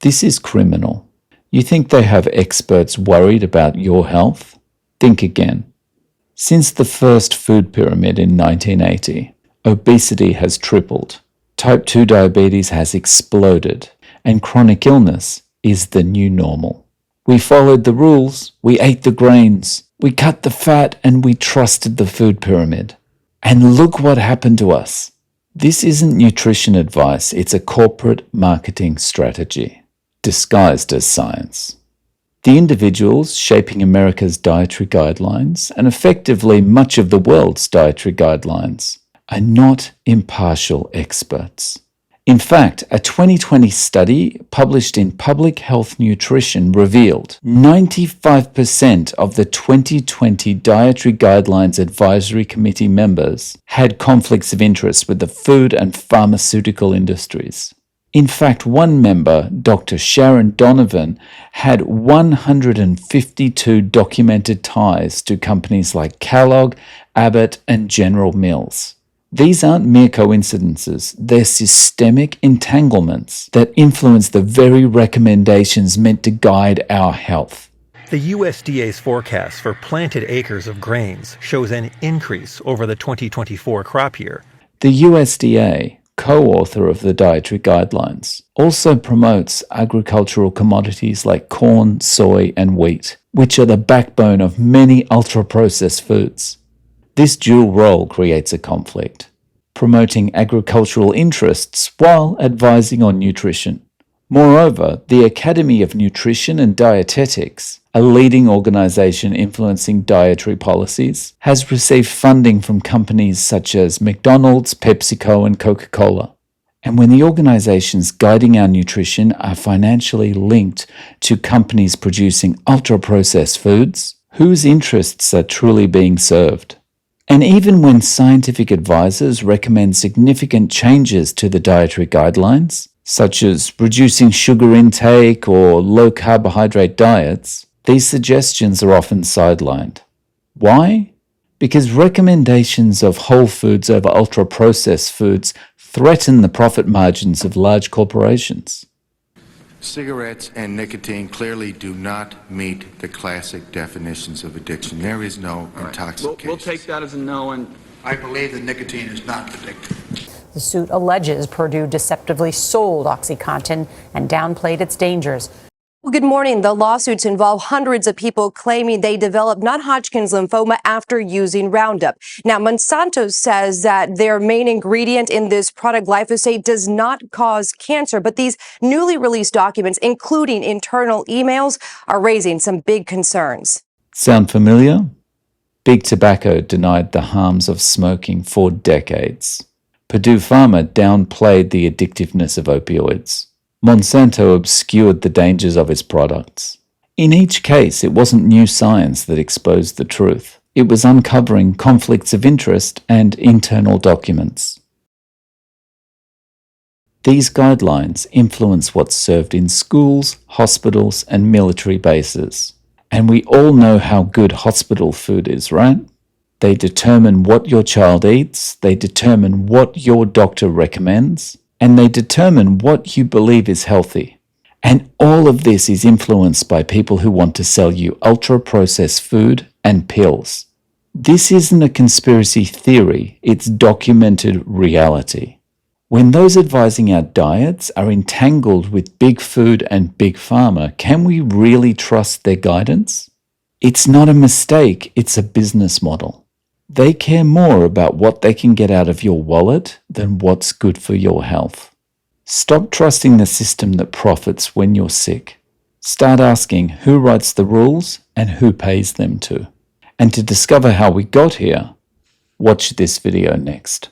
This is criminal. You think they have experts worried about your health? Think again. Since the first food pyramid in 1980, obesity has tripled, type 2 diabetes has exploded, and chronic illness is the new normal. We followed the rules, we ate the grains, we cut the fat, and we trusted the food pyramid. And look what happened to us. This isn't nutrition advice, it's a corporate marketing strategy, disguised as science. The individuals shaping America's dietary guidelines, and effectively much of the world's dietary guidelines, are not impartial experts. In fact, a 2020 study published in Public Health Nutrition revealed 95% of the 2020 Dietary Guidelines Advisory Committee members had conflicts of interest with the food and pharmaceutical industries. In fact, one member, Dr. Sharon Donovan, had 152 documented ties to companies like Kellogg, Abbott, and General Mills. These aren't mere coincidences, they're systemic entanglements that influence the very recommendations meant to guide our health. The USDA's forecast for planted acres of grains shows an increase over the 2024 crop year. The USDA, co-author of the dietary guidelines, also promotes agricultural commodities like corn, soy, and wheat, which are the backbone of many ultra-processed foods. This dual role creates a conflict, promoting agricultural interests while advising on nutrition. Moreover, the Academy of Nutrition and Dietetics, a leading organization influencing dietary policies, has received funding from companies such as McDonald's, PepsiCo, and Coca-Cola. And when the organizations guiding our nutrition are financially linked to companies producing ultra-processed foods, whose interests are truly being served? And even when scientific advisors recommend significant changes to the dietary guidelines, such as reducing sugar intake or low-carbohydrate diets, these suggestions are often sidelined. Why? Because recommendations of whole foods over ultra-processed foods threaten the profit margins of large corporations. Cigarettes and nicotine clearly do not meet the classic definitions of addiction. There is no intoxication. We'll take that as a no, and I believe that nicotine is not addictive. The suit alleges Purdue deceptively sold OxyContin and downplayed its dangers. Well, good morning. The lawsuits involve hundreds of people claiming they developed non-Hodgkin's lymphoma after using Roundup. Now, Monsanto says that their main ingredient in this product, glyphosate, does not cause cancer. But these newly released documents, including internal emails, are raising some big concerns. Sound familiar? Big Tobacco denied the harms of smoking for decades. Purdue Pharma downplayed the addictiveness of opioids. Monsanto obscured the dangers of its products. In each case, it wasn't new science that exposed the truth. It was uncovering conflicts of interest and internal documents. These guidelines influence what's served in schools, hospitals, and military bases. And we all know how good hospital food is, right? They determine what your child eats, they determine what your doctor recommends, and they determine what you believe is healthy. And all of this is influenced by people who want to sell you ultra-processed food and pills. This isn't a conspiracy theory, it's documented reality. When those advising our diets are entangled with big food and big pharma, can we really trust their guidance? It's not a mistake, it's a business model. They care more about what they can get out of your wallet than what's good for your health. Stop trusting the system that profits when you're sick. Start asking who writes the rules and who pays them to. And to discover how we got here, watch this video next.